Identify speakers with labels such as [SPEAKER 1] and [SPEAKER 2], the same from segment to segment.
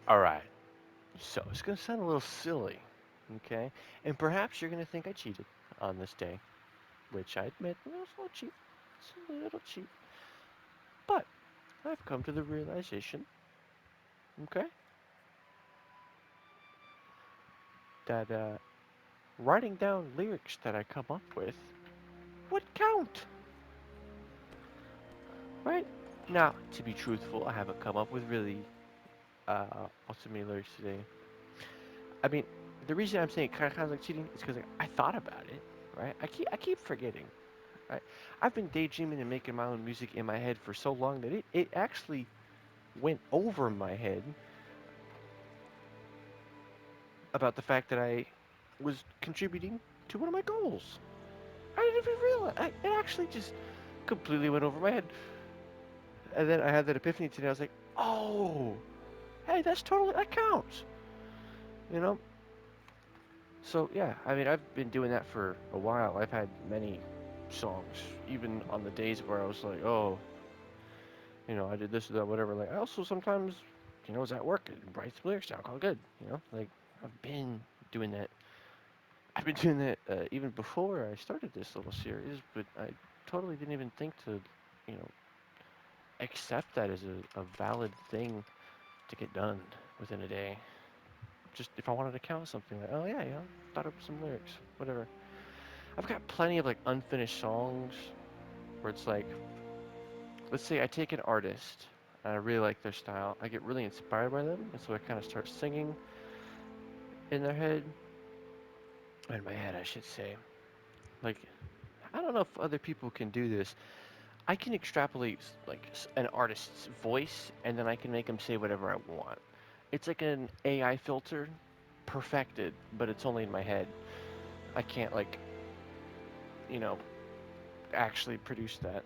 [SPEAKER 1] All right. So it's going to sound a little silly, okay? And perhaps you're going to think I cheated on this day, which I admit, it's a little cheap. It's a little cheap. But I've come to the realization, okay, that writing down lyrics that I come up with would count, right? Now, to be truthful, I haven't come up with really awesome lyrics today. I mean, the reason I'm saying it kind of sounds like cheating is because like, I thought about it, right? I keep forgetting, right? I've been daydreaming and making my own music in my head for so long that it actually went over my head about the fact that I was contributing to one of my goals. I didn't even realize. It actually just completely went over my head. And then I had that epiphany today. I was like, oh, hey, that counts. You know? So, yeah, I mean, I've been doing that for a while. I've had many songs, even on the days where I was like, oh, I did this or that, whatever. Like, I also sometimes, was at work and write some lyrics down, all good, Like, I've been doing that. I've been doing that even before I started this little series, but I totally didn't even think to, you know, accept that as a valid thing to get done within a day. Just if I wanted to count something, like, oh yeah, thought up some lyrics, whatever. I've got plenty of like unfinished songs where it's like, let's say I take an artist and I really like their style, I get really inspired by them, and so I kind of start singing in their head, in my head, I should say. Like, I don't know if other people can do this. I can extrapolate like an artist's voice, and then I can make them say whatever I want. It's like an AI filter, perfected, but it's only in my head. I can't like, you know, actually produce that.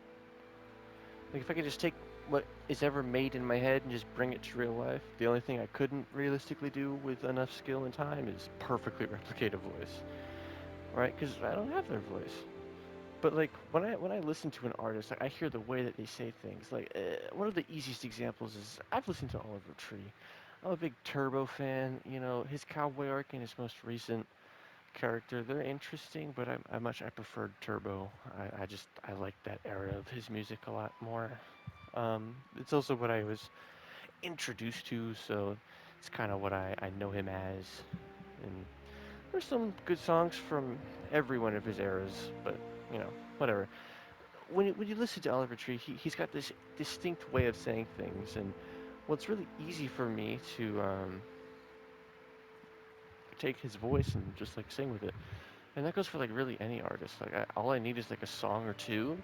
[SPEAKER 1] Like if I could just take what is ever made in my head and just bring it to real life, the only thing I couldn't realistically do with enough skill and time is perfectly replicate a voice, right? Because I don't have their voice. But like when I listen to an artist, like, I hear the way that they say things. Like one of the easiest examples is I've listened to Oliver Tree. I'm a big Turbo fan. His Cowboy arc and his most recent character, they're interesting, but I preferred Turbo. I like that era of his music a lot more. It's also what I was introduced to, so it's kind of what I know him as. And there's some good songs from every one of his eras, but whatever. When you listen to Oliver Tree, he's got this distinct way of saying things, and it's really easy for me to take his voice and just like sing with it. And that goes for like really any artist. Like all I need is like a song or two,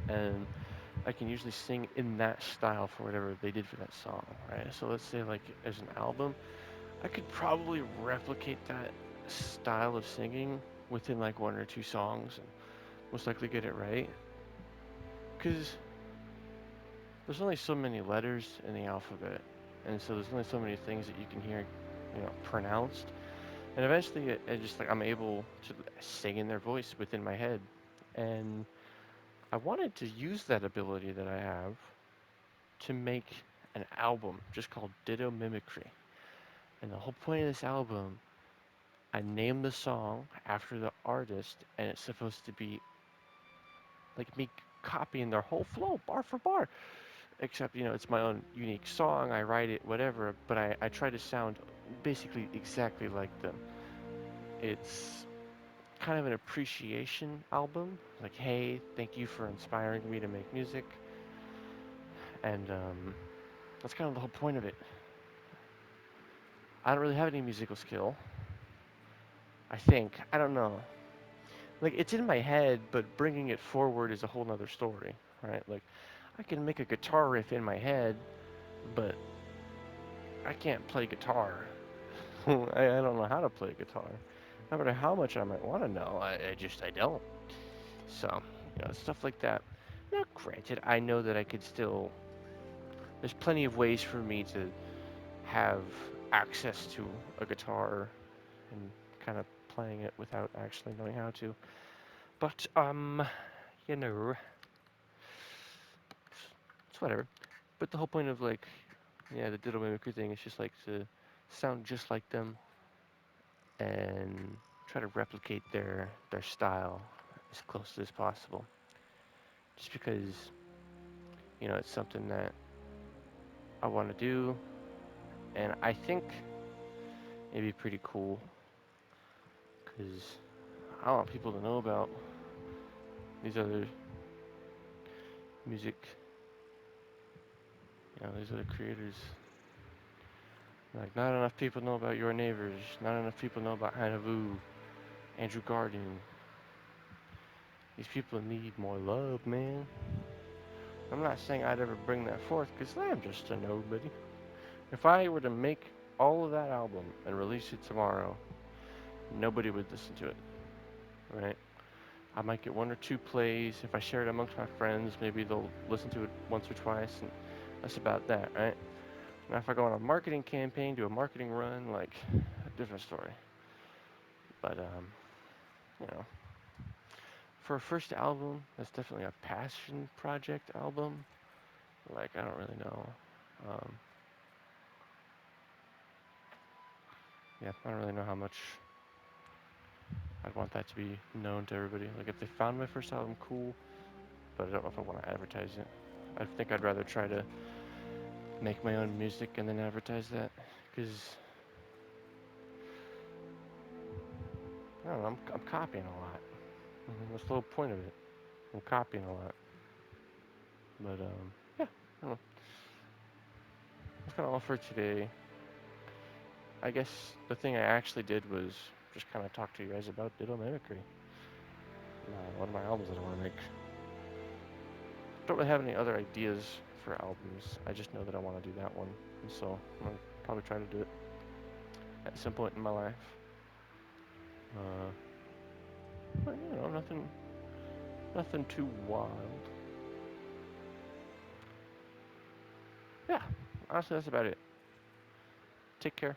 [SPEAKER 1] and I can usually sing in that style for whatever they did for that song, right? So let's say like as an album, I could probably replicate that style of singing within like one or two songs, and most likely get it right. Because there's only so many letters in the alphabet, and so there's only so many things that you can hear, pronounced. And eventually, it just like I'm able to sing in their voice within my head, and I wanted to use that ability that I have to make an album just called Ditto Mimicry. And the whole point of this album, I named the song after the artist, and it's supposed to be like me copying their whole flow, bar for bar. Except, it's my own unique song, I write it, whatever, but I try to sound basically exactly like them. It's kind of an appreciation album. Like, hey, thank you for inspiring me to make music. And that's kind of the whole point of it. I don't really have any musical skill. I think. I don't know. Like, it's in my head, but bringing it forward is a whole nother story, right? Like, I can make a guitar riff in my head, but I can't play guitar. I don't know how to play guitar. No matter how much I might want to know, I don't. So, stuff like that. Now, granted, I know that I could still. There's plenty of ways for me to have access to a guitar and kind of playing it without actually knowing how to. But you know, it's whatever. But the whole point of like Yeah, the digital mimicry thing is just like to sound just like them and try to replicate their style as close as possible. Just because it's something that I want to do, and I think it'd be pretty cool because I want people to know about these other music, these other creators. Like, not enough people know about Your Neighbors. Not enough people know about Hannah Vu, Andrew Garden. These people need more love, man. I'm not saying I'd ever bring that forth, because I'm just a nobody. If I were to make all of that album and release it tomorrow, nobody would listen to it, right? I might get one or two plays. If I share it amongst my friends, maybe they'll listen to it once or twice, and that's about that, right? Now, if I go on a marketing campaign, do a marketing run, like, a different story. But, you know, for a first album, that's definitely a passion project album. Like, I don't really know. Um, yeah, I don't really know how much I'd want that to be known to everybody. Like, if they found my first album, cool, but I don't know if I want to advertise it. I think I'd rather try to make my own music and then advertise that, because I don't know, I'm copying a lot. That's the whole point of it. I'm copying a lot. But yeah, I don't know. That's kind of all for today. I guess the thing I actually did was just kind of talk to you guys about digital mimicry. One of my albums that I want to make. Don't really have any other ideas for albums. I just know that I want to do that one, and so I'm gonna probably try to do it at some point in my life. Uh, but nothing too wild. Yeah, honestly, that's about it. Take care.